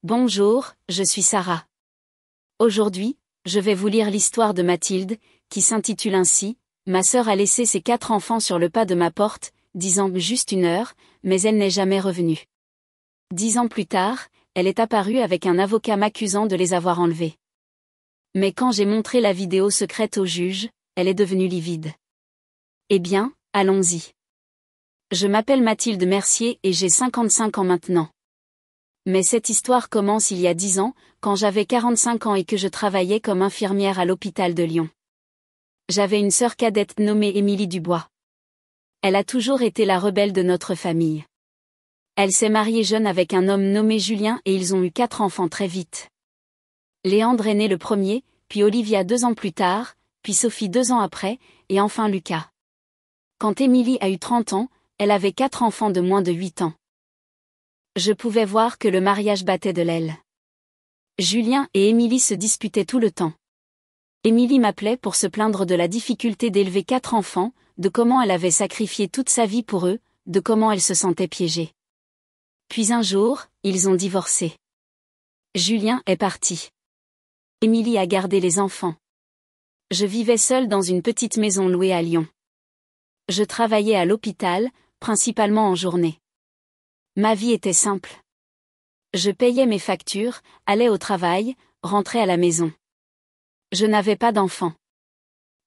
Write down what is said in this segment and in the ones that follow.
Bonjour, je suis Sarah. Aujourd'hui, je vais vous lire l'histoire de Mathilde, qui s'intitule ainsi « Ma sœur a laissé ses 4 enfants sur le pas de ma porte, disant juste 1 heure, mais elle n'est jamais revenue. 10 ans plus tard, elle est apparue avec un avocat m'accusant de les avoir enlevés. Mais quand j'ai montré la vidéo secrète au juge, elle est devenue livide. Eh bien, allons-y. Je m'appelle Mathilde Mercier et j'ai 55 ans maintenant. Mais cette histoire commence il y a 10 ans, quand j'avais 45 ans et que je travaillais comme infirmière à l'hôpital de Lyon. J'avais une sœur cadette nommée Émilie Dubois. Elle a toujours été la rebelle de notre famille. Elle s'est mariée jeune avec un homme nommé Julien et ils ont eu 4 enfants très vite. Léandre est né le premier, puis Olivia 2 ans plus tard, puis Sophie 2 ans après, et enfin Lucas. Quand Émilie a eu 30 ans, elle avait 4 enfants de moins de 8 ans. Je pouvais voir que le mariage battait de l'aile. Julien et Émilie se disputaient tout le temps. Émilie m'appelait pour se plaindre de la difficulté d'élever 4 enfants, de comment elle avait sacrifié toute sa vie pour eux, de comment elle se sentait piégée. Puis un jour, ils ont divorcé. Julien est parti. Émilie a gardé les enfants. Je vivais seule dans une petite maison louée à Lyon. Je travaillais à l'hôpital, principalement en journée. Ma vie était simple. Je payais mes factures, allais au travail, rentrais à la maison. Je n'avais pas d'enfant.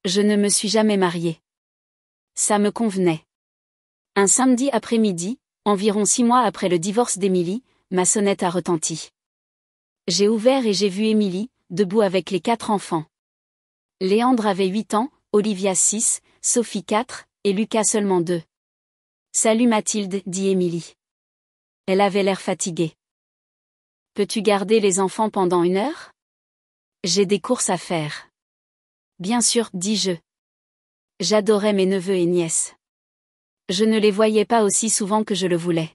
Je ne me suis jamais mariée. Ça me convenait. Un samedi après-midi, environ 6 mois après le divorce d'Émilie, ma sonnette a retenti. J'ai ouvert et j'ai vu Émilie, debout avec les 4 enfants. Léandre avait 8 ans, Olivia 6, Sophie 4, et Lucas seulement 2. « Salut Mathilde, dit Émilie. Elle avait l'air fatiguée. Peux-tu garder les enfants pendant 1 heure? J'ai des courses à faire. Bien sûr, dis-je. J'adorais mes neveux et nièces. Je ne les voyais pas aussi souvent que je le voulais.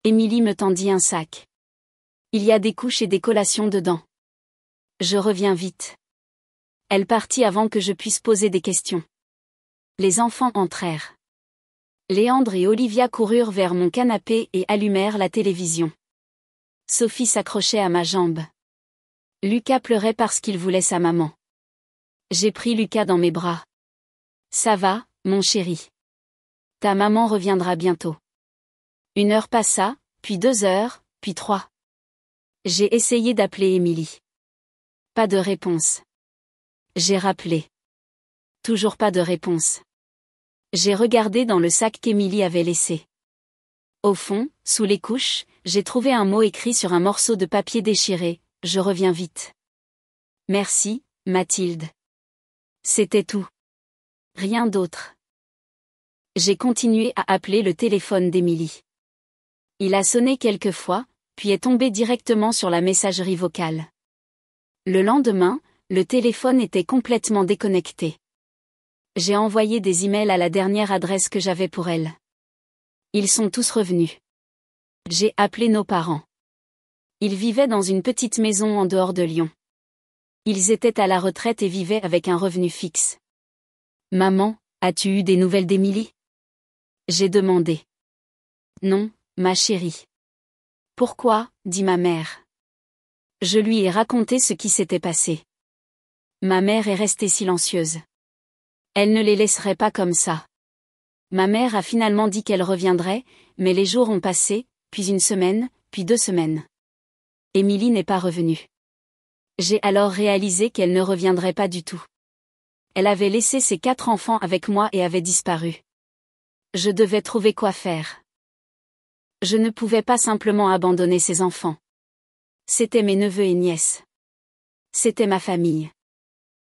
Émilie me tendit un sac. Il y a des couches et des collations dedans. Je reviens vite. Elle partit avant que je puisse poser des questions. Les enfants entrèrent. Léandre et Olivia coururent vers mon canapé et allumèrent la télévision. Sophie s'accrochait à ma jambe. Lucas pleurait parce qu'il voulait sa maman. J'ai pris Lucas dans mes bras. Ça va, mon chéri. Ta maman reviendra bientôt. 1 heure passa, puis 2 heures, puis 3. J'ai essayé d'appeler Émilie. Pas de réponse. J'ai rappelé. Toujours pas de réponse. J'ai regardé dans le sac qu'Émilie avait laissé. Au fond, sous les couches, j'ai trouvé un mot écrit sur un morceau de papier déchiré, « Je reviens vite. » Merci, Mathilde. C'était tout. Rien d'autre. J'ai continué à appeler le téléphone d'Émilie. Il a sonné quelques fois, puis est tombé directement sur la messagerie vocale. Le lendemain, le téléphone était complètement déconnecté. J'ai envoyé des emails à la dernière adresse que j'avais pour elle. Ils sont tous revenus. J'ai appelé nos parents. Ils vivaient dans une petite maison en dehors de Lyon. Ils étaient à la retraite et vivaient avec un revenu fixe. Maman, as-tu eu des nouvelles d'Émilie? J'ai demandé. Non, ma chérie. Pourquoi, dit ma mère. Je lui ai raconté ce qui s'était passé. Ma mère est restée silencieuse. Elle ne les laisserait pas comme ça. Ma mère a finalement dit qu'elle reviendrait, mais les jours ont passé, puis 1 semaine, puis 2 semaines. Émilie n'est pas revenue. J'ai alors réalisé qu'elle ne reviendrait pas du tout. Elle avait laissé ses 4 enfants avec moi et avait disparu. Je devais trouver quoi faire. Je ne pouvais pas simplement abandonner ces enfants. C'étaient mes neveux et nièces. C'était ma famille.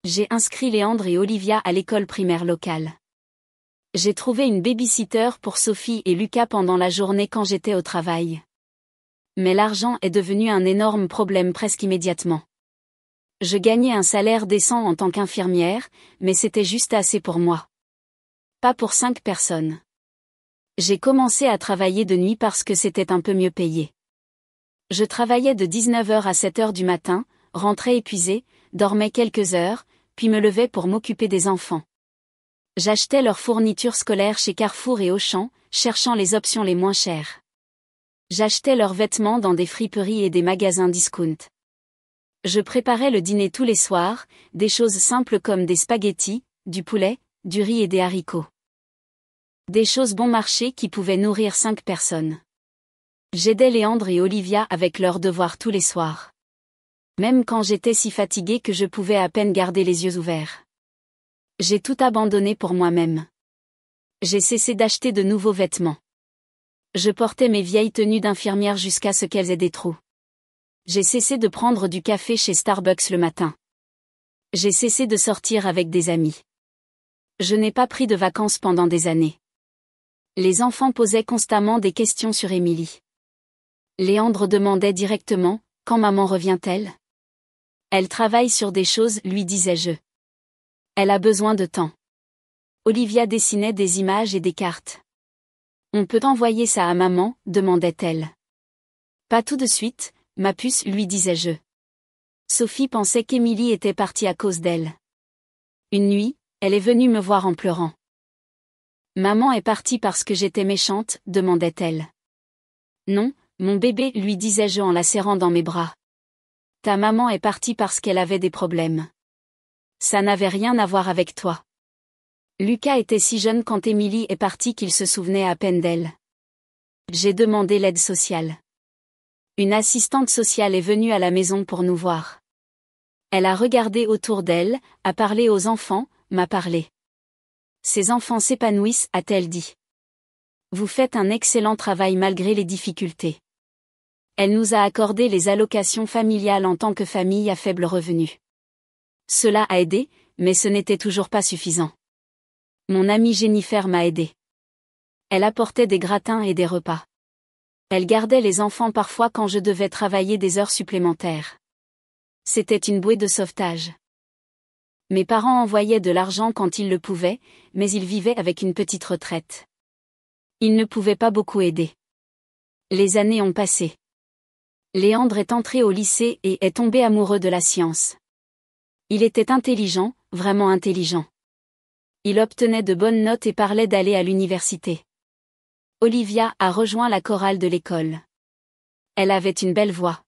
J'ai inscrit Léandre et Olivia à l'école primaire locale. J'ai trouvé une baby-sitter pour Sophie et Lucas pendant la journée quand j'étais au travail. Mais l'argent est devenu un énorme problème presque immédiatement. Je gagnais un salaire décent en tant qu'infirmière, mais c'était juste assez pour moi. Pas pour 5 personnes. J'ai commencé à travailler de nuit parce que c'était un peu mieux payé. Je travaillais de 19h à 7h du matin, rentrais épuisée, dormais quelques heures, puis me levais pour m'occuper des enfants. J'achetais leurs fournitures scolaires chez Carrefour et Auchan, cherchant les options les moins chères. J'achetais leurs vêtements dans des friperies et des magasins discount. Je préparais le dîner tous les soirs, des choses simples comme des spaghettis, du poulet, du riz et des haricots. Des choses bon marché qui pouvaient nourrir 5 personnes. J'aidais Léandre et Olivia avec leurs devoirs tous les soirs. Même quand j'étais si fatiguée que je pouvais à peine garder les yeux ouverts. J'ai tout abandonné pour moi-même. J'ai cessé d'acheter de nouveaux vêtements. Je portais mes vieilles tenues d'infirmière jusqu'à ce qu'elles aient des trous. J'ai cessé de prendre du café chez Starbucks le matin. J'ai cessé de sortir avec des amis. Je n'ai pas pris de vacances pendant des années. Les enfants posaient constamment des questions sur Émilie. Léandre demandait directement, quand maman revient-elle? Elle travaille sur des choses, lui disais-je. Elle a besoin de temps. Olivia dessinait des images et des cartes. On peut envoyer ça à maman, demandait-elle. Pas tout de suite, ma puce, lui disais-je. Sophie pensait qu'Émilie était partie à cause d'elle. Une nuit, elle est venue me voir en pleurant. Maman est partie parce que j'étais méchante, demandait-elle. Non, mon bébé, lui disais-je en la serrant dans mes bras. Ta maman est partie parce qu'elle avait des problèmes. Ça n'avait rien à voir avec toi. Lucas était si jeune quand Émilie est partie qu'il se souvenait à peine d'elle. J'ai demandé l'aide sociale. Une assistante sociale est venue à la maison pour nous voir. Elle a regardé autour d'elle, a parlé aux enfants, m'a parlé. Ces enfants s'épanouissent, a-t-elle dit. Vous faites un excellent travail malgré les difficultés. Elle nous a accordé les allocations familiales en tant que famille à faible revenu. Cela a aidé, mais ce n'était toujours pas suffisant. Mon amie Jennifer m'a aidé. Elle apportait des gratins et des repas. Elle gardait les enfants parfois quand je devais travailler des heures supplémentaires. C'était une bouée de sauvetage. Mes parents envoyaient de l'argent quand ils le pouvaient, mais ils vivaient avec une petite retraite. Ils ne pouvaient pas beaucoup aider. Les années ont passé. Léandre est entré au lycée et est tombé amoureux de la science. Il était intelligent, vraiment intelligent. Il obtenait de bonnes notes et parlait d'aller à l'université. Olivia a rejoint la chorale de l'école. Elle avait une belle voix.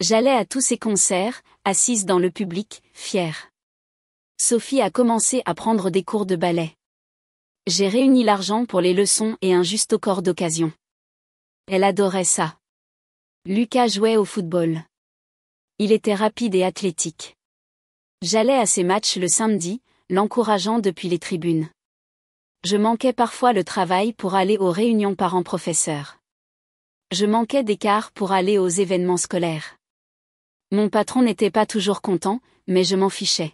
J'allais à tous ses concerts, assise dans le public, fière. Sophie a commencé à prendre des cours de ballet. J'ai réuni l'argent pour les leçons et un justo-corps d'occasion. Elle adorait ça. Lucas jouait au football. Il était rapide et athlétique. J'allais à ses matchs le samedi, l'encourageant depuis les tribunes. Je manquais parfois le travail pour aller aux réunions parents-professeurs. Je manquais des cars pour aller aux événements scolaires. Mon patron n'était pas toujours content, mais je m'en fichais.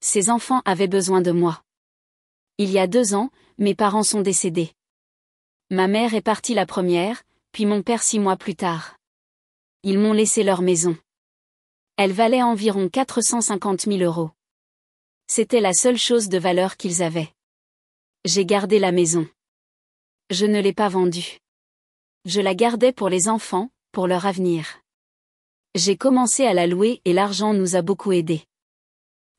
Ces enfants avaient besoin de moi. Il y a 2 ans, mes parents sont décédés. Ma mère est partie la première, puis mon père 6 mois plus tard. Ils m'ont laissé leur maison. Elle valait environ 450 000 €. C'était la seule chose de valeur qu'ils avaient. J'ai gardé la maison. Je ne l'ai pas vendue. Je la gardais pour les enfants, pour leur avenir. J'ai commencé à la louer et l'argent nous a beaucoup aidés.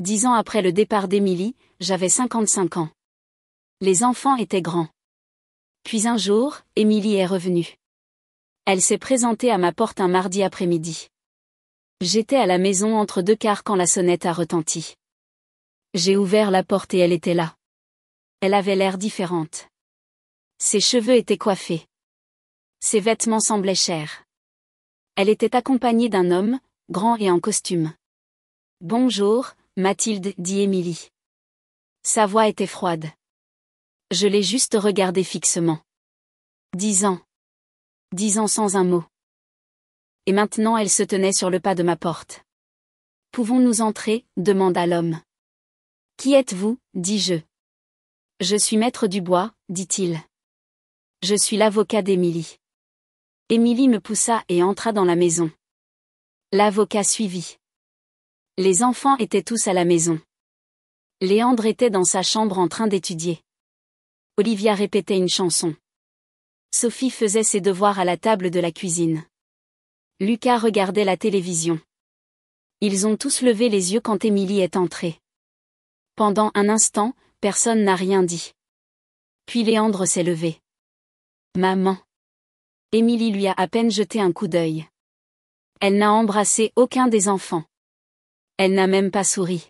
10 ans après le départ d'Émilie, j'avais 55 ans. Les enfants étaient grands. Puis un jour, Émilie est revenue. Elle s'est présentée à ma porte un mardi après-midi. J'étais à la maison entre 2 quarts quand la sonnette a retenti. J'ai ouvert la porte et elle était là. Elle avait l'air différente. Ses cheveux étaient coiffés. Ses vêtements semblaient chers. Elle était accompagnée d'un homme, grand et en costume. « Bonjour, Mathilde, dit Émilie. Sa voix était froide. Je l'ai juste regardée fixement. 10 ans. 10 ans sans un mot. Et maintenant elle se tenait sur le pas de ma porte. « Pouvons-nous entrer ?» demanda l'homme. « Qui êtes-vous » dis-je. « Je suis maître Dubois » dit-il. « Je suis l'avocat d'Émilie. » Émilie me poussa et entra dans la maison. L'avocat suivit. Les enfants étaient tous à la maison. Léandre était dans sa chambre en train d'étudier. Olivia répétait une chanson. Sophie faisait ses devoirs à la table de la cuisine. Lucas regardait la télévision. Ils ont tous levé les yeux quand Émilie est entrée. Pendant un instant, personne n'a rien dit. Puis Léandre s'est levé. « Maman !» Émilie lui a à peine jeté un coup d'œil. Elle n'a embrassé aucun des enfants. Elle n'a même pas souri.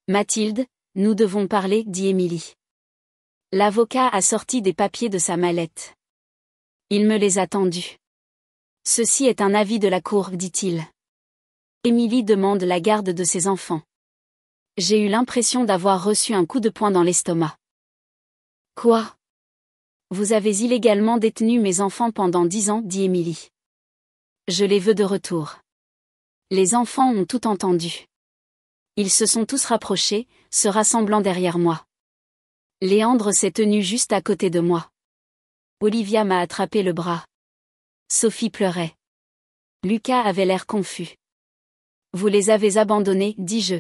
Mathilde, nous devons parler, dit Émilie. L'avocat a sorti des papiers de sa mallette. Il me les a tendus. Ceci est un avis de la cour, dit-il. Émilie demande la garde de ses enfants. J'ai eu l'impression d'avoir reçu un coup de poing dans l'estomac. Quoi? Vous avez illégalement détenu mes enfants pendant 10 ans, dit Émilie. Je les veux de retour. Les enfants ont tout entendu. Ils se sont tous rapprochés, se rassemblant derrière moi. Léandre s'est tenu juste à côté de moi. Olivia m'a attrapé le bras. Sophie pleurait. Lucas avait l'air confus. Vous les avez abandonnés, dis-je.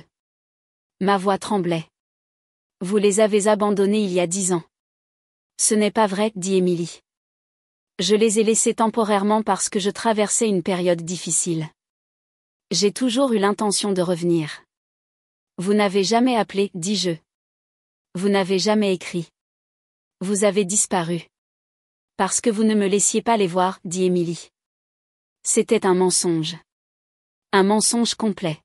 Ma voix tremblait. Vous les avez abandonnés il y a 10 ans. Ce n'est pas vrai, dit Émilie. Je les ai laissés temporairement parce que je traversais une période difficile. J'ai toujours eu l'intention de revenir. Vous n'avez jamais appelé, dis-je. Vous n'avez jamais écrit. Vous avez disparu. Parce que vous ne me laissiez pas les voir, dit Émilie. C'était un mensonge. Un mensonge complet.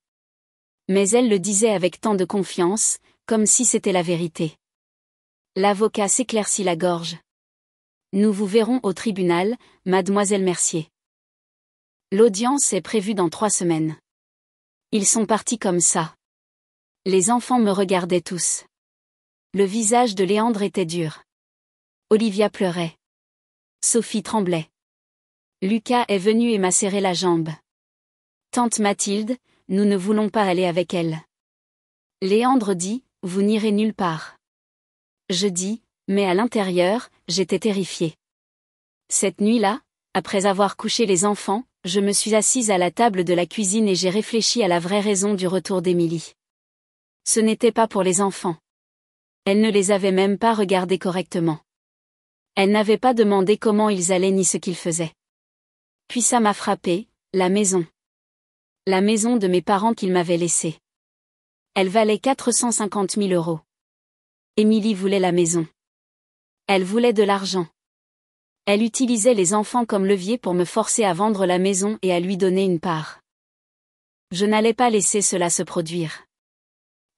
Mais elle le disait avec tant de confiance, comme si c'était la vérité. L'avocat s'éclaircit la gorge. Nous vous verrons au tribunal, mademoiselle Mercier. L'audience est prévue dans 3 semaines. Ils sont partis comme ça. Les enfants me regardaient tous. Le visage de Léandre était dur. Olivia pleurait. Sophie tremblait. Lucas est venu et m'a serré la jambe. Tante Mathilde, nous ne voulons pas aller avec elle. Léandre dit, vous n'irez nulle part. Je dis, mais à l'intérieur, j'étais terrifiée. Cette nuit-là, après avoir couché les enfants, je me suis assise à la table de la cuisine et j'ai réfléchi à la vraie raison du retour d'Émilie. Ce n'était pas pour les enfants. Elle ne les avait même pas regardés correctement. Elle n'avait pas demandé comment ils allaient ni ce qu'ils faisaient. Puis ça m'a frappé, la maison. La maison de mes parents qu'ils m'avaient laissée. Elle valait 450 000 €. Émilie voulait la maison. Elle voulait de l'argent. Elle utilisait les enfants comme levier pour me forcer à vendre la maison et à lui donner une part. Je n'allais pas laisser cela se produire.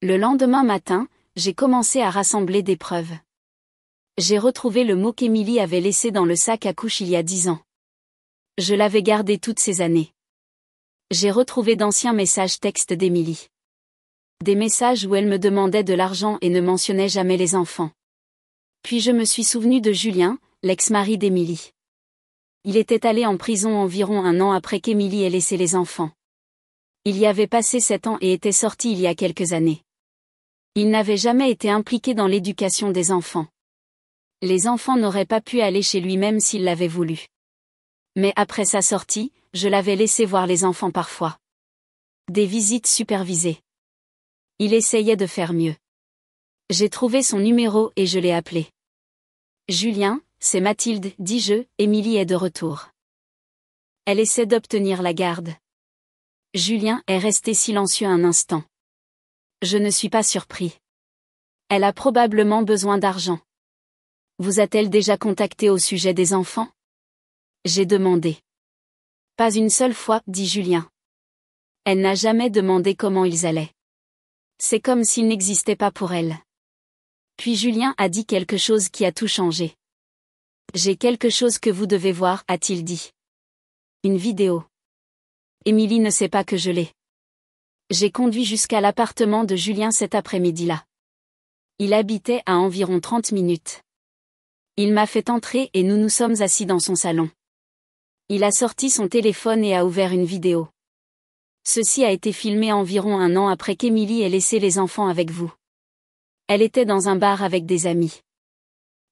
Le lendemain matin, j'ai commencé à rassembler des preuves. J'ai retrouvé le mot qu'Émilie avait laissé dans le sac à couche il y a 10 ans. Je l'avais gardé toutes ces années. J'ai retrouvé d'anciens messages textes d'Émilie. Des messages où elle me demandait de l'argent et ne mentionnait jamais les enfants. Puis je me suis souvenu de Julien, l'ex-mari d'Émilie. Il était allé en prison environ 1 an après qu'Émilie ait laissé les enfants. Il y avait passé 7 ans et était sorti il y a quelques années. Il n'avait jamais été impliqué dans l'éducation des enfants. Les enfants n'auraient pas pu aller chez lui même s'il l'avait voulu. Mais après sa sortie, je l'avais laissé voir les enfants parfois. Des visites supervisées. Il essayait de faire mieux. J'ai trouvé son numéro et je l'ai appelé. Julien, c'est Mathilde, dis-je, Émilie est de retour. Elle essaie d'obtenir la garde. Julien est resté silencieux un instant. Je ne suis pas surpris. Elle a probablement besoin d'argent. Vous a-t-elle déjà contacté au sujet des enfants? J'ai demandé. Pas une seule fois, dit Julien. Elle n'a jamais demandé comment ils allaient. C'est comme s'ils n'existaient pas pour elle. Puis Julien a dit quelque chose qui a tout changé. J'ai quelque chose que vous devez voir, a-t-il dit. Une vidéo. Émilie ne sait pas que je l'ai. J'ai conduit jusqu'à l'appartement de Julien cet après-midi-là. Il habitait à environ 30 minutes. Il m'a fait entrer et nous nous sommes assis dans son salon. Il a sorti son téléphone et a ouvert une vidéo. Ceci a été filmé environ 1 an après qu'Émilie ait laissé les enfants avec vous. Elle était dans un bar avec des amis.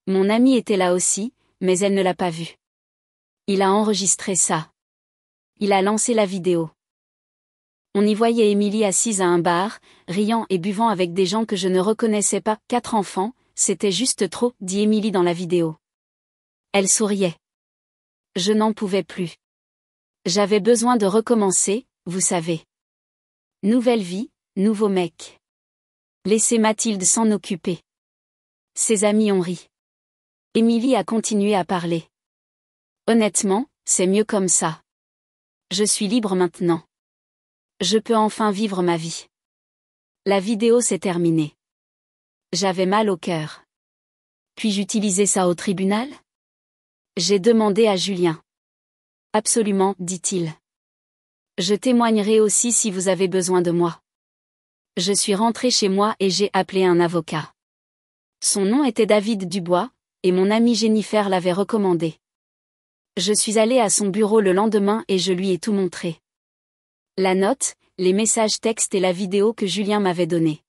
Mon amie était là aussi, mais elle ne l'a pas vu. Il a enregistré ça. Il a lancé la vidéo. On y voyait Émilie assise à un bar, riant et buvant avec des gens que je ne reconnaissais pas. 4 enfants, c'était juste trop, dit Émilie dans la vidéo. Elle souriait. Je n'en pouvais plus. J'avais besoin de recommencer, vous savez. Nouvelle vie, nouveau mec. Laissez Mathilde s'en occuper. Ses amis ont ri. Émilie a continué à parler. Honnêtement, c'est mieux comme ça. Je suis libre maintenant. Je peux enfin vivre ma vie. La vidéo s'est terminée. J'avais mal au cœur. Puis-je utiliser ça au tribunal? J'ai demandé à Julien. Absolument, dit-il. Je témoignerai aussi si vous avez besoin de moi. Je suis rentré chez moi et j'ai appelé un avocat. Son nom était David Dubois, et mon amie Jennifer l'avait recommandé. Je suis allé à son bureau le lendemain et je lui ai tout montré. La note, les messages textes et la vidéo que Julien m'avait donnée.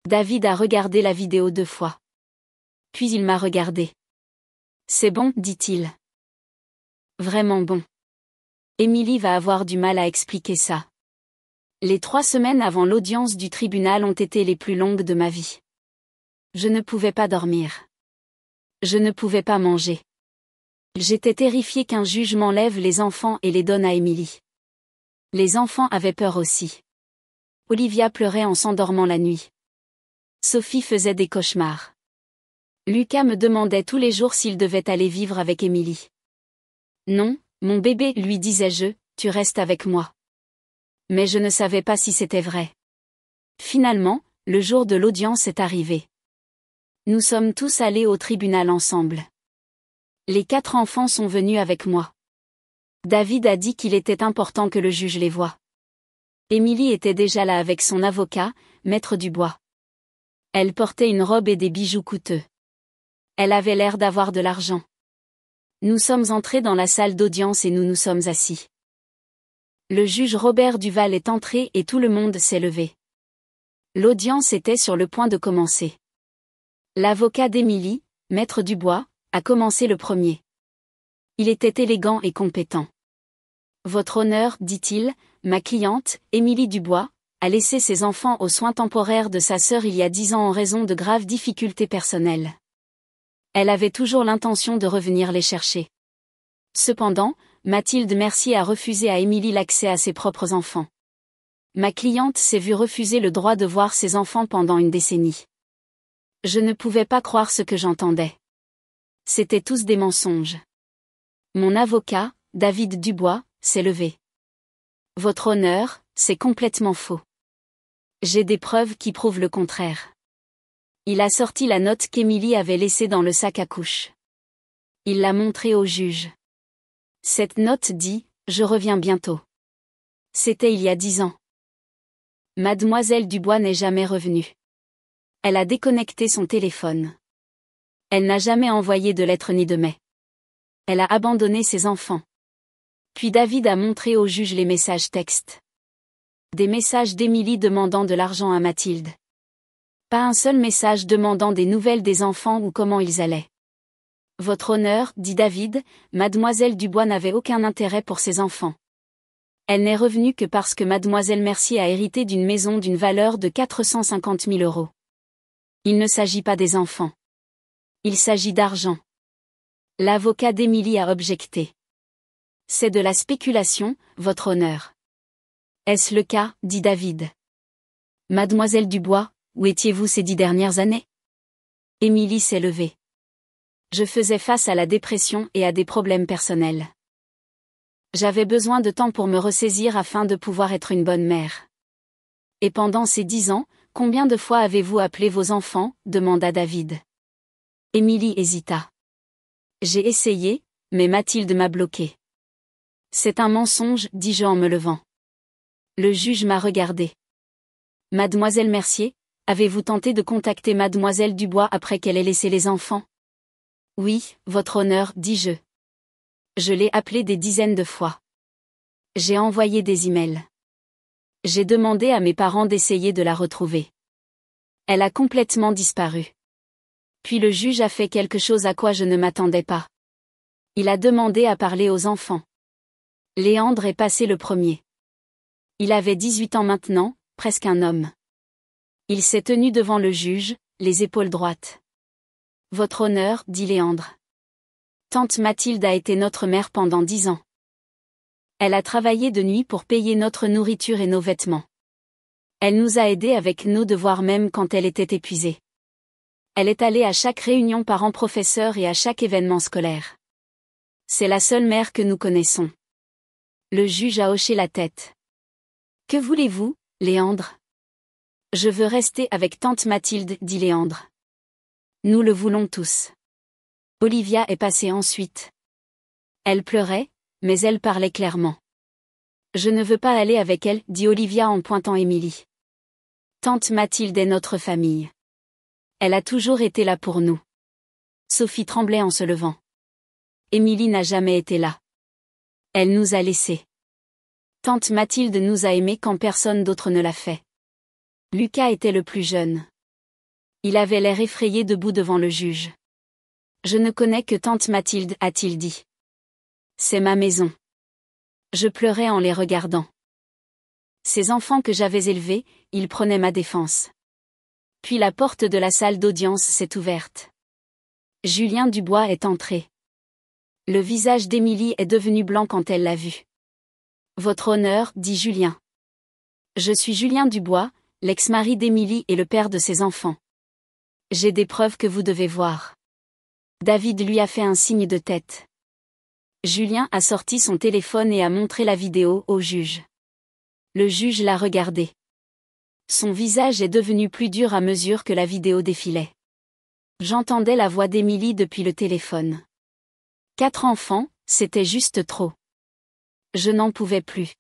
David a regardé la vidéo 2 fois. Puis il m'a regardé. C'est bon, dit-il. Vraiment bon. Émilie va avoir du mal à expliquer ça. Les 3 semaines avant l'audience du tribunal ont été les plus longues de ma vie. Je ne pouvais pas dormir. Je ne pouvais pas manger. J'étais terrifiée qu'un juge m'enlève les enfants et les donne à Émilie. Les enfants avaient peur aussi. Olivia pleurait en s'endormant la nuit. Sophie faisait des cauchemars. Lucas me demandait tous les jours s'il devait aller vivre avec Émilie. Non, mon bébé, lui disais-je, tu restes avec moi. Mais je ne savais pas si c'était vrai. Finalement, le jour de l'audience est arrivé. Nous sommes tous allés au tribunal ensemble. Les 4 enfants sont venus avec moi. David a dit qu'il était important que le juge les voie. Émilie était déjà là avec son avocat, Maître Dubois. Elle portait une robe et des bijoux coûteux. Elle avait l'air d'avoir de l'argent. Nous sommes entrés dans la salle d'audience et nous nous sommes assis. Le juge Robert Duval est entré et tout le monde s'est levé. L'audience était sur le point de commencer. L'avocat d'Émilie, Maître Dubois, a commencé le premier. Il était élégant et compétent. Votre honneur, dit-il, ma cliente, Émilie Dubois, a laissé ses enfants aux soins temporaires de sa sœur il y a 10 ans en raison de graves difficultés personnelles. Elle avait toujours l'intention de revenir les chercher. Cependant, Mathilde Mercier a refusé à Émilie l'accès à ses propres enfants. Ma cliente s'est vue refuser le droit de voir ses enfants pendant une décennie. Je ne pouvais pas croire ce que j'entendais. C'étaient tous des mensonges. Mon avocat, David Dubois, s'est levé. Votre honneur, c'est complètement faux. J'ai des preuves qui prouvent le contraire. Il a sorti la note qu'Émilie avait laissée dans le sac à couches. Il l'a montrée au juge. Cette note dit « Je reviens bientôt ». C'était il y a 10 ans. Mademoiselle Dubois n'est jamais revenue. Elle a déconnecté son téléphone. Elle n'a jamais envoyé de lettre ni de mail. Elle a abandonné ses enfants. Puis David a montré au juge les messages textes. Des messages d'Émilie demandant de l'argent à Mathilde. Pas un seul message demandant des nouvelles des enfants ou comment ils allaient. Votre honneur, dit David, mademoiselle Dubois n'avait aucun intérêt pour ses enfants. Elle n'est revenue que parce que mademoiselle Mercier a hérité d'une maison d'une valeur de 450 000 €. Il ne s'agit pas des enfants. Il s'agit d'argent. L'avocat d'Émilie a objecté. C'est de la spéculation, votre honneur. Est-ce le cas, dit David. Mademoiselle Dubois, où étiez-vous ces 10 dernières années? Émilie s'est levée. Je faisais face à la dépression et à des problèmes personnels. J'avais besoin de temps pour me ressaisir afin de pouvoir être une bonne mère. Et pendant ces 10 ans, combien de fois avez-vous appelé vos enfants? Demanda David. Émilie hésita. J'ai essayé, mais Mathilde m'a bloqué. C'est un mensonge, dis-je en me levant. Le juge m'a regardé. Mademoiselle Mercier, avez-vous tenté de contacter mademoiselle Dubois après qu'elle ait laissé les enfants? Oui, votre honneur, dis-je. Je l'ai appelée des dizaines de fois. J'ai envoyé des emails. J'ai demandé à mes parents d'essayer de la retrouver. Elle a complètement disparu. Puis le juge a fait quelque chose à quoi je ne m'attendais pas. Il a demandé à parler aux enfants. Léandre est passé le premier. Il avait 18 ans maintenant, presque un homme. Il s'est tenu devant le juge, les épaules droites. Votre honneur, dit Léandre. Tante Mathilde a été notre mère pendant 10 ans. Elle a travaillé de nuit pour payer notre nourriture et nos vêtements. Elle nous a aidés avec nos devoirs même quand elle était épuisée. Elle est allée à chaque réunion parents-professeurs et à chaque événement scolaire. C'est la seule mère que nous connaissons. Le juge a hoché la tête. Que voulez-vous, Léandre? Je veux rester avec tante Mathilde, dit Léandre. Nous le voulons tous. Olivia est passée ensuite. Elle pleurait, mais elle parlait clairement. Je ne veux pas aller avec elle, dit Olivia en pointant Émilie. Tante Mathilde est notre famille. Elle a toujours été là pour nous. Sophie tremblait en se levant. Émilie n'a jamais été là. Elle nous a laissés. Tante Mathilde nous a aimés quand personne d'autre ne l'a fait. Lucas était le plus jeune. Il avait l'air effrayé debout devant le juge. Je ne connais que tante Mathilde, a-t-il dit. C'est ma maison. Je pleurais en les regardant. Ces enfants que j'avais élevés, ils prenaient ma défense. Puis la porte de la salle d'audience s'est ouverte. Julien Dubois est entré. Le visage d'Émilie est devenu blanc quand elle l'a vu. Votre honneur, dit Julien. Je suis Julien Dubois, l'ex-mari d'Émilie et le père de ses enfants. J'ai des preuves que vous devez voir. David lui a fait un signe de tête. Julien a sorti son téléphone et a montré la vidéo au juge. Le juge l'a regardé. Son visage est devenu plus dur à mesure que la vidéo défilait. J'entendais la voix d'Émilie depuis le téléphone. 4 enfants, c'était juste trop. Je n'en pouvais plus.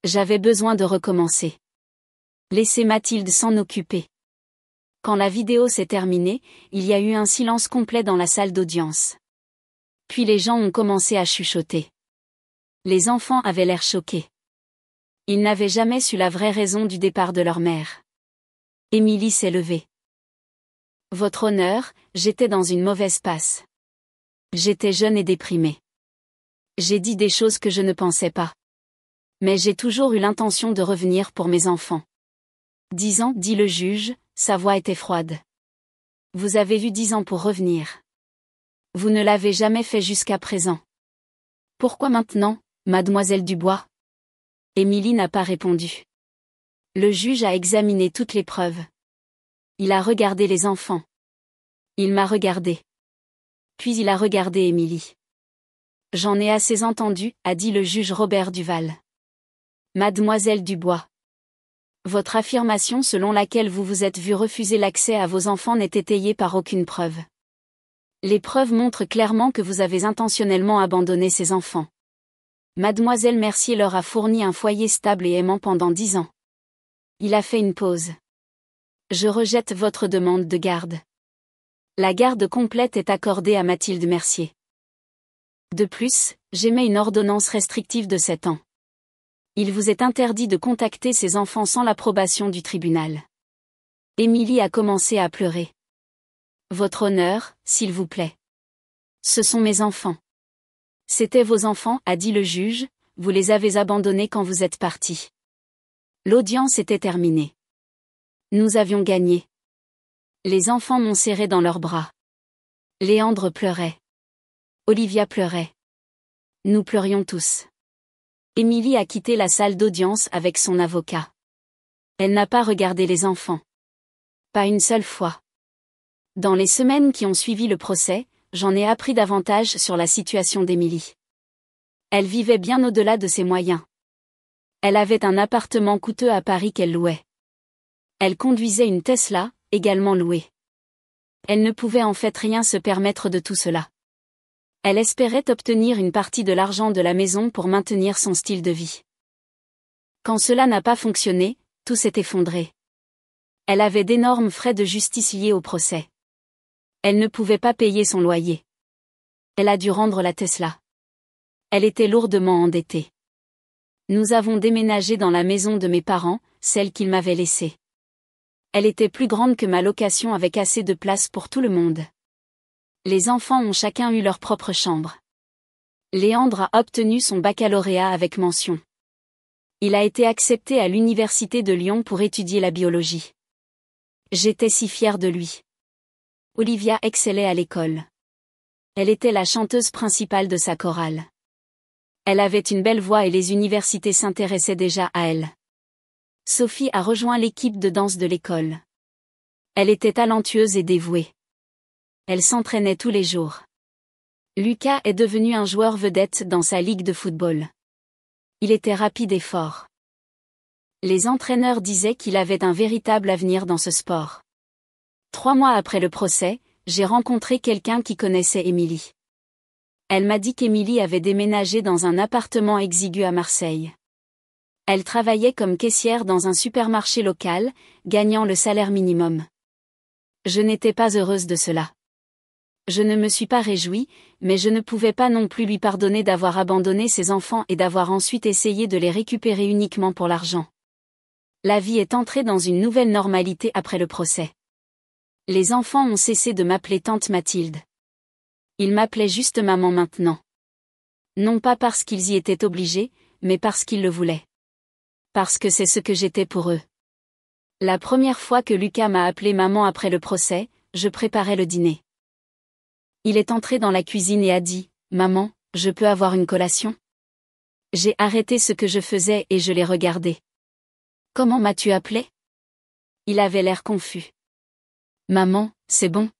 J'avais besoin de recommencer. Laissez Mathilde s'en occuper. Quand la vidéo s'est terminée, il y a eu un silence complet dans la salle d'audience. Puis les gens ont commencé à chuchoter. Les enfants avaient l'air choqués. Ils n'avaient jamais su la vraie raison du départ de leur mère. Émilie s'est levée. Votre honneur, j'étais dans une mauvaise passe. J'étais jeune et déprimée. J'ai dit des choses que je ne pensais pas. Mais j'ai toujours eu l'intention de revenir pour mes enfants. 10 ans, dit le juge, sa voix était froide. Vous avez eu 10 ans pour revenir. Vous ne l'avez jamais fait jusqu'à présent. Pourquoi maintenant, mademoiselle Dubois? Émilie n'a pas répondu. Le juge a examiné toutes les preuves. Il a regardé les enfants. Il m'a regardé. Puis il a regardé Émilie. J'en ai assez entendu, a dit le juge Robert Duval. Mademoiselle Dubois. Votre affirmation selon laquelle vous vous êtes vu refuser l'accès à vos enfants n'est étayée par aucune preuve. Les preuves montrent clairement que vous avez intentionnellement abandonné ces enfants. Mademoiselle Mercier leur a fourni un foyer stable et aimant pendant 10 ans. Il a fait une pause. Je rejette votre demande de garde. La garde complète est accordée à Mathilde Mercier. De plus, j'émets une ordonnance restrictive de 7 ans. Il vous est interdit de contacter ces enfants sans l'approbation du tribunal. Émilie a commencé à pleurer. Votre honneur, s'il vous plaît. Ce sont mes enfants. C'étaient vos enfants, a dit le juge, vous les avez abandonnés quand vous êtes partis. L'audience était terminée. Nous avions gagné. Les enfants m'ont serré dans leurs bras. Léandre pleurait. Olivia pleurait. Nous pleurions tous. Émilie a quitté la salle d'audience avec son avocat. Elle n'a pas regardé les enfants. Pas une seule fois. Dans les semaines qui ont suivi le procès, j'en ai appris davantage sur la situation d'Émilie. Elle vivait bien au-delà de ses moyens. Elle avait un appartement coûteux à Paris qu'elle louait. Elle conduisait une Tesla, également louée. Elle ne pouvait en fait rien se permettre de tout cela. Elle espérait obtenir une partie de l'argent de la maison pour maintenir son style de vie. Quand cela n'a pas fonctionné, tout s'est effondré. Elle avait d'énormes frais de justice liés au procès. Elle ne pouvait pas payer son loyer. Elle a dû rendre la Tesla. Elle était lourdement endettée. Nous avons déménagé dans la maison de mes parents, celle qu'ils m'avaient laissée. Elle était plus grande que ma location avec assez de place pour tout le monde. Les enfants ont chacun eu leur propre chambre. Léandre a obtenu son baccalauréat avec mention. Il a été accepté à l'université de Lyon pour étudier la biologie. J'étais si fière de lui. Olivia excellait à l'école. Elle était la chanteuse principale de sa chorale. Elle avait une belle voix et les universités s'intéressaient déjà à elle. Sophie a rejoint l'équipe de danse de l'école. Elle était talentueuse et dévouée. Elle s'entraînait tous les jours. Lucas est devenu un joueur vedette dans sa ligue de football. Il était rapide et fort. Les entraîneurs disaient qu'il avait un véritable avenir dans ce sport. 3 mois après le procès, j'ai rencontré quelqu'un qui connaissait Émilie. Elle m'a dit qu'Émilie avait déménagé dans un appartement exigu à Marseille. Elle travaillait comme caissière dans un supermarché local, gagnant le salaire minimum. Je n'étais pas heureuse de cela. Je ne me suis pas réjouie, mais je ne pouvais pas non plus lui pardonner d'avoir abandonné ses enfants et d'avoir ensuite essayé de les récupérer uniquement pour l'argent. La vie est entrée dans une nouvelle normalité après le procès. Les enfants ont cessé de m'appeler tante Mathilde. Ils m'appelaient juste maman maintenant. Non pas parce qu'ils y étaient obligés, mais parce qu'ils le voulaient. Parce que c'est ce que j'étais pour eux. La première fois que Lucas m'a appelé maman après le procès, je préparais le dîner. Il est entré dans la cuisine et a dit « Maman, je peux avoir une collation ?» J'ai arrêté ce que je faisais et je l'ai regardé. « Comment m'as-tu appelé ?» Il avait l'air confus. « Maman, c'est bon ?»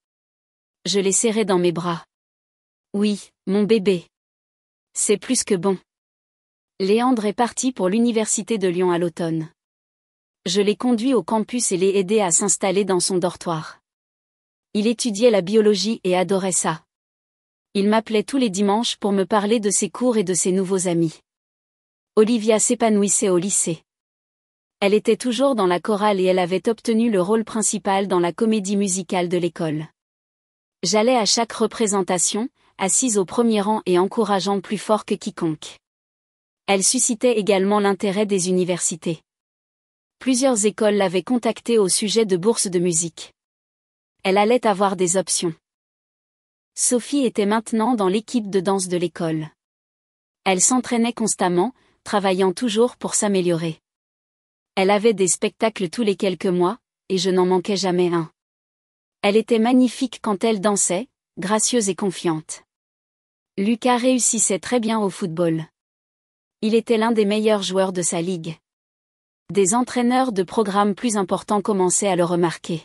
Je l'ai serré dans mes bras. « Oui, mon bébé. C'est plus que bon. » Léandre est parti pour l'université de Lyon à l'automne. Je l'ai conduit au campus et l'ai aidé à s'installer dans son dortoir. Il étudiait la biologie et adorait ça. Il m'appelait tous les dimanches pour me parler de ses cours et de ses nouveaux amis. Olivia s'épanouissait au lycée. Elle était toujours dans la chorale et elle avait obtenu le rôle principal dans la comédie musicale de l'école. J'allais à chaque représentation, assise au premier rang et encourageant plus fort que quiconque. Elle suscitait également l'intérêt des universités. Plusieurs écoles l'avaient contactée au sujet de bourses de musique. Elle allait avoir des options. Sophie était maintenant dans l'équipe de danse de l'école. Elle s'entraînait constamment, travaillant toujours pour s'améliorer. Elle avait des spectacles tous les quelques mois, et je n'en manquais jamais un. Elle était magnifique quand elle dansait, gracieuse et confiante. Lucas réussissait très bien au football. Il était l'un des meilleurs joueurs de sa ligue. Des entraîneurs de programmes plus importants commençaient à le remarquer.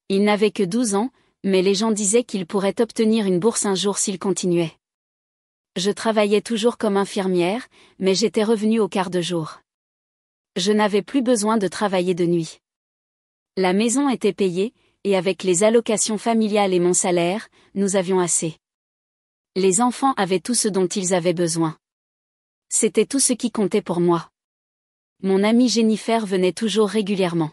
Il n'avait que 12 ans, mais les gens disaient qu'il pourrait obtenir une bourse un jour s'il continuait. Je travaillais toujours comme infirmière, mais j'étais revenue au quart de jour. Je n'avais plus besoin de travailler de nuit. La maison était payée, et avec les allocations familiales et mon salaire, nous avions assez. Les enfants avaient tout ce dont ils avaient besoin. C'était tout ce qui comptait pour moi. Mon amie Jennifer venait toujours régulièrement.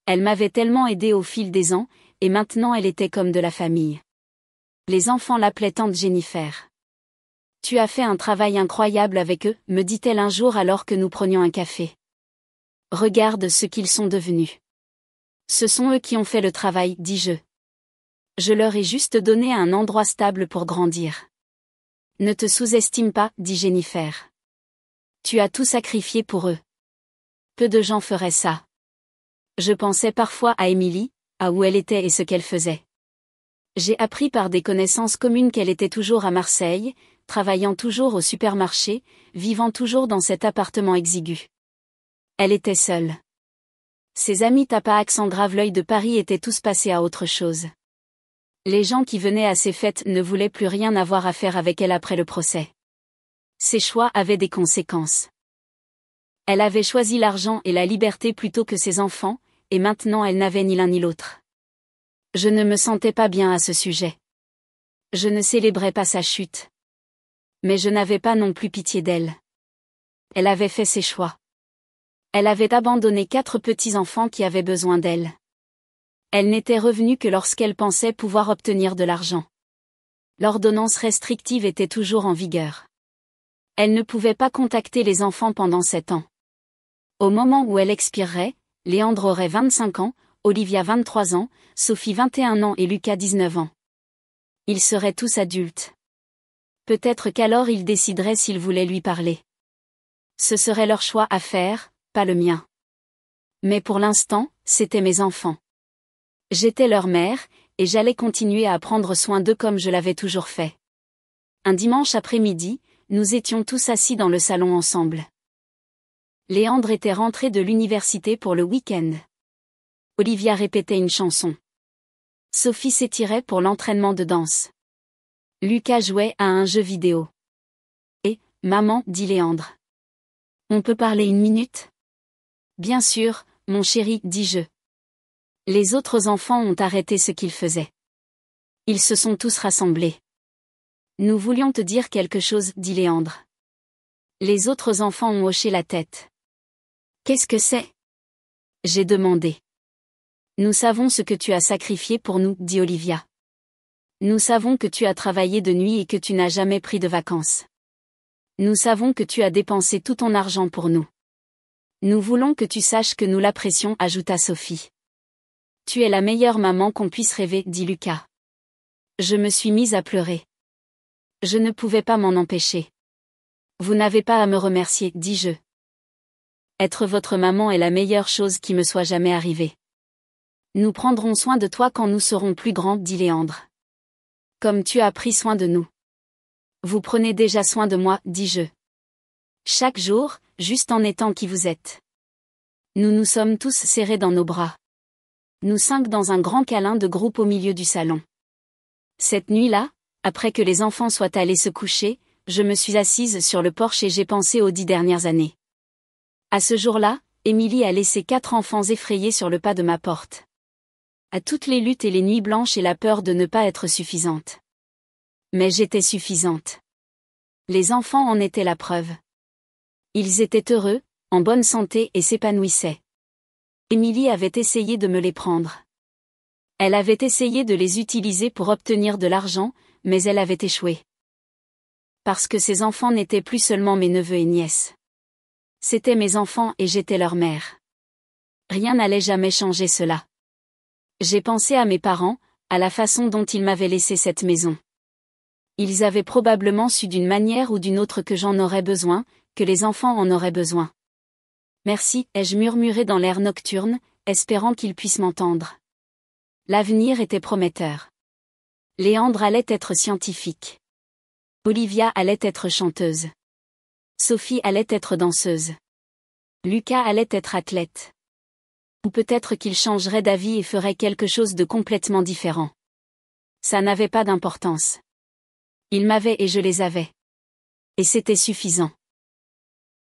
Elle m'avait tellement aidée au fil des ans, et maintenant elle était comme de la famille. Les enfants l'appelaient tante Jennifer. « Tu as fait un travail incroyable avec eux », me dit-elle un jour alors que nous prenions un café. « Regarde ce qu'ils sont devenus. » « Ce sont eux qui ont fait le travail, dis-je. Je leur ai juste donné un endroit stable pour grandir. Ne te sous-estime pas, dit Jennifer. Tu as tout sacrifié pour eux. Peu de gens feraient ça. Je pensais parfois à Émilie, à où elle était et ce qu'elle faisait. J'ai appris par des connaissances communes qu'elle était toujours à Marseille, travaillant toujours au supermarché, vivant toujours dans cet appartement exigu. Elle était seule. Ses amis tapa accent grave l'œil de Paris étaient tous passés à autre chose. Les gens qui venaient à ses fêtes ne voulaient plus rien avoir à faire avec elle après le procès. Ses choix avaient des conséquences. Elle avait choisi l'argent et la liberté plutôt que ses enfants, et maintenant elle n'avait ni l'un ni l'autre. Je ne me sentais pas bien à ce sujet. Je ne célébrais pas sa chute. Mais je n'avais pas non plus pitié d'elle. Elle avait fait ses choix. Elle avait abandonné 4 petits-enfants qui avaient besoin d'elle. Elle n'était revenue que lorsqu'elle pensait pouvoir obtenir de l'argent. L'ordonnance restrictive était toujours en vigueur. Elle ne pouvait pas contacter les enfants pendant 7 ans. Au moment où elle expirerait, Léandre aurait 25 ans, Olivia 23 ans, Sophie 21 ans et Lucas 19 ans. Ils seraient tous adultes. Peut-être qu'alors ils décideraient s'ils voulaient lui parler. Ce serait leur choix à faire, pas le mien. Mais pour l'instant, c'étaient mes enfants. J'étais leur mère, et j'allais continuer à prendre soin d'eux comme je l'avais toujours fait. Un dimanche après-midi, nous étions tous assis dans le salon ensemble. Léandre était rentré de l'université pour le week-end. Olivia répétait une chanson. Sophie s'étirait pour l'entraînement de danse. Lucas jouait à un jeu vidéo. Et, maman, dit Léandre. On peut parler une minute? Bien sûr, mon chéri, dis-je. Les autres enfants ont arrêté ce qu'ils faisaient. Ils se sont tous rassemblés. Nous voulions te dire quelque chose, dit Léandre. Les autres enfants ont hoché la tête. Qu'est-ce que c'est? J'ai demandé. Nous savons ce que tu as sacrifié pour nous, dit Olivia. Nous savons que tu as travaillé de nuit et que tu n'as jamais pris de vacances. Nous savons que tu as dépensé tout ton argent pour nous. Nous voulons que tu saches que nous l'apprécions, ajouta Sophie. Tu es la meilleure maman qu'on puisse rêver, dit Lucas. Je me suis mise à pleurer. Je ne pouvais pas m'en empêcher. Vous n'avez pas à me remercier, dis-je. Être votre maman est la meilleure chose qui me soit jamais arrivée. Nous prendrons soin de toi quand nous serons plus grands, dit Léandre. Comme tu as pris soin de nous. Vous prenez déjà soin de moi, dis-je. Chaque jour, juste en étant qui vous êtes. Nous nous sommes tous serrés dans nos bras. Nous 5 dans un grand câlin de groupe au milieu du salon. Cette nuit-là, après que les enfants soient allés se coucher, je me suis assise sur le porche et j'ai pensé aux 10 dernières années. À ce jour-là, Émilie a laissé 4 enfants effrayés sur le pas de ma porte. À toutes les luttes et les nuits blanches et la peur de ne pas être suffisante. Mais j'étais suffisante. Les enfants en étaient la preuve. Ils étaient heureux, en bonne santé et s'épanouissaient. Émilie avait essayé de me les prendre. Elle avait essayé de les utiliser pour obtenir de l'argent, mais elle avait échoué. Parce que ces enfants n'étaient plus seulement mes neveux et nièces. C'étaient mes enfants et j'étais leur mère. Rien n'allait jamais changer cela. J'ai pensé à mes parents, à la façon dont ils m'avaient laissé cette maison. Ils avaient probablement su d'une manière ou d'une autre que j'en aurais besoin, que les enfants en auraient besoin. Merci, ai-je murmuré dans l'air nocturne, espérant qu'ils puissent m'entendre. L'avenir était prometteur. Léandre allait être scientifique. Olivia allait être chanteuse. Sophie allait être danseuse. Lucas allait être athlète. Ou peut-être qu'il changerait d'avis et ferait quelque chose de complètement différent. Ça n'avait pas d'importance. Ils m'avaient et je les avais. Et c'était suffisant.